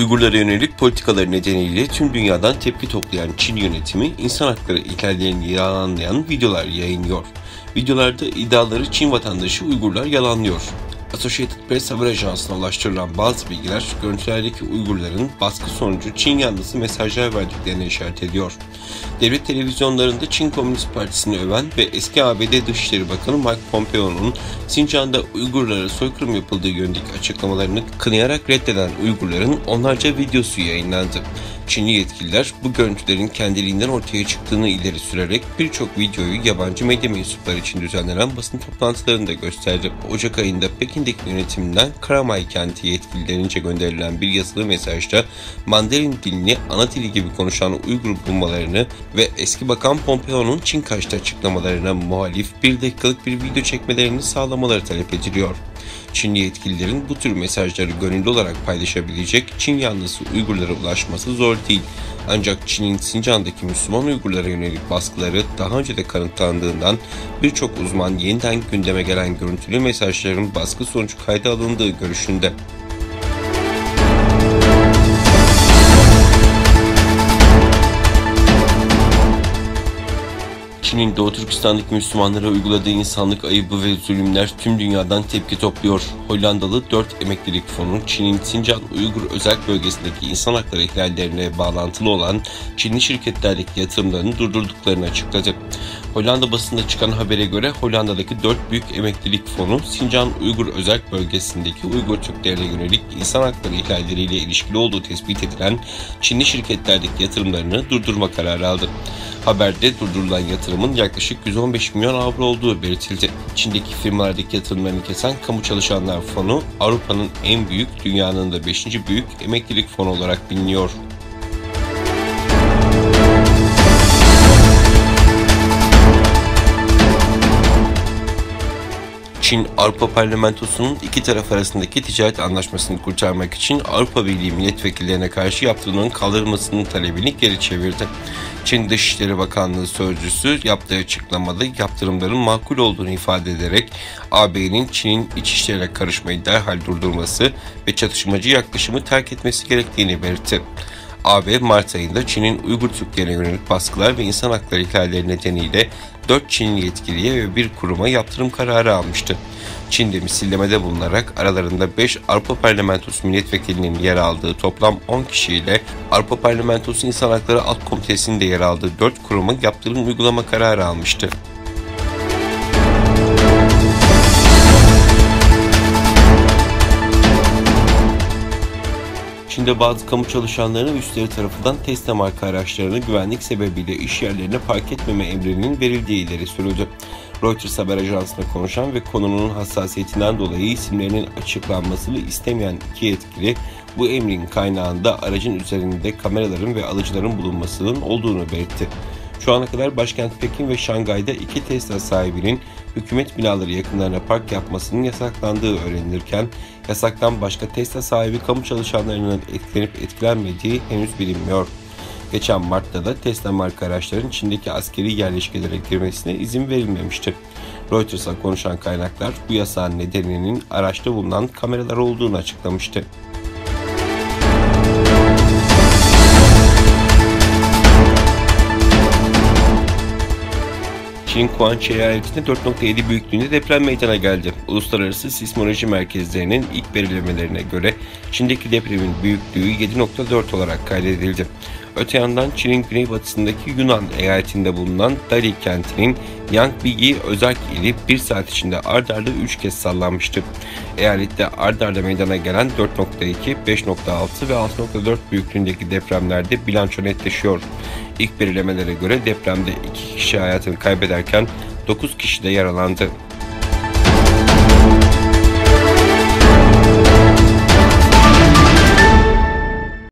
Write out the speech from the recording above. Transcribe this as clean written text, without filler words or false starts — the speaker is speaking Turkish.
Uygurlara yönelik politikaları nedeniyle tüm dünyadan tepki toplayan Çin yönetimi insan hakları ihlallerini yalanlayan videolar yayınlıyor. Videolarda iddiaları Çin vatandaşı Uygurlar yalanlıyor. Associated Press haber ajansına ulaştırılan bazı bilgiler görüntülerdeki Uygurların baskı sonucu Çin yanlısı mesajlar verdiklerine işaret ediyor. Devlet televizyonlarında Çin Komünist Partisi'ni öven ve eski ABD Dışişleri Bakanı Mike Pompeo'nun Sincan'da Uygurlara soykırım yapıldığı yönündeki açıklamalarını kınayarak reddeden Uygurların onlarca videosu yayınlandı. Çinli yetkililer bu görüntülerin kendiliğinden ortaya çıktığını ileri sürerek birçok videoyu yabancı medya mensupları için düzenlenen basın toplantılarında gösterdi. Ocak ayında Pekin'deki yönetiminden Karamay kenti yetkililerince gönderilen bir yazılı mesajda Mandarin dilini ana dili gibi konuşan Uygur bulmalarını ve eski bakan Pompeo'nun Çin karşıtı açıklamalarına muhalif 1 dakikalık bir video çekmelerini sağlamaları talep ediliyor. Çinli yetkililerin bu tür mesajları gönüllü olarak paylaşabilecek Çin yanlısı Uygurlara ulaşması zor değil. Ancak Çin'in Sincan'daki Müslüman Uygurlara yönelik baskıları daha önce de kanıtlandığından birçok uzman yeniden gündeme gelen görüntülü mesajların baskı sonucu kayda alındığı görüşünde. Çin'in Doğu Türkistan'daki Müslümanlara uyguladığı insanlık ayıbı ve zulümler tüm dünyadan tepki topluyor. Hollandalı 4 emeklilik fonu Çin'in Sincan Uygur özel bölgesindeki insan hakları ihlallerine bağlantılı olan Çinli şirketlerdeki yatırımlarını durdurduklarını açıkladı. Hollanda basında çıkan habere göre Hollanda'daki 4 büyük emeklilik fonu Sincan Uygur özel bölgesindeki Uygur Türklerine yönelik insan hakları ihlalleriyle ilişkili olduğu tespit edilen Çinli şirketlerdeki yatırımlarını durdurma kararı aldı. Haberde durdurulan yatırımın yaklaşık 115 milyon avro olduğu belirtildi. Çin'deki firmalardaki yatırımlarını kesen Kamu Çalışanlar Fonu, Avrupa'nın en büyük, dünyanın da 5. büyük emeklilik fonu olarak biliniyor. Çin, Avrupa Parlamentosu'nun iki taraf arasındaki ticaret anlaşmasını kurtarmak için Avrupa Birliği milletvekillerine karşı yaptırımların kaldırılmasının talebini geri çevirdi. Çin Dışişleri Bakanlığı sözcüsü yaptığı açıklamada yaptırımların makul olduğunu ifade ederek AB'nin Çin'in iç işlerine karışmayı derhal durdurması ve çatışmacı yaklaşımı terk etmesi gerektiğini belirtti. AB, Mart ayında Çin'in Uygur Türklerine yönelik baskılar ve insan hakları ihlalleri nedeniyle 4 Çinli yetkiliye ve bir kuruma yaptırım kararı almıştı. Çin'de misillemede bulunarak aralarında 5 Avrupa Parlamentosu milletvekilinin yer aldığı toplam 10 kişiyle Avrupa Parlamentosu İnsan Hakları Alt Komitesi'nin de yer aldığı 4 kuruma yaptırım uygulama kararı almıştı. Çin'de bazı kamu çalışanlarının ve üstleri tarafından Tesla marka araçlarını güvenlik sebebiyle iş yerlerine park etmeme emrinin verildiği ileri sürüldü. Reuters haber ajansına konuşan ve konunun hassasiyetinden dolayı isimlerinin açıklanmasını istemeyen iki yetkili bu emrin kaynağında aracın üzerinde kameraların ve alıcıların bulunmasının olduğunu belirtti. Şu ana kadar başkent Pekin ve Şangay'da 2 Tesla sahibinin hükümet binaları yakınlarına park yapmasının yasaklandığı öğrenilirken, yasaktan başka Tesla sahibi kamu çalışanlarının etkilenip etkilenmediği henüz bilinmiyor. Geçen Mart'ta da Tesla marka araçların Çin'deki askeri yerleşkelere girmesine izin verilmemişti. Reuters'a konuşan kaynaklar bu yasağın nedeninin araçta bulunan kameralar olduğunu açıklamıştı. Çin'in Guangxi eyaletinde 4.7 büyüklüğünde deprem meydana geldi. Uluslararası Sismoloji Merkezlerinin ilk belirlemelerine göre Çin'deki depremin büyüklüğü 7.4 olarak kaydedildi. Öte yandan Çin'in güneybatısındaki Yunnan eyaletinde bulunan Dali kentinin Yangbigi özerk ili 1 saat içinde ard arda 3 kez sallanmıştı. Eyalette ard arda meydana gelen 4.2, 5.6 ve 6.4 büyüklüğündeki depremlerde bilanço netleşiyor. İlk belirlemelere göre depremde 2 kişi hayatını kaybederken 9 kişi de yaralandı.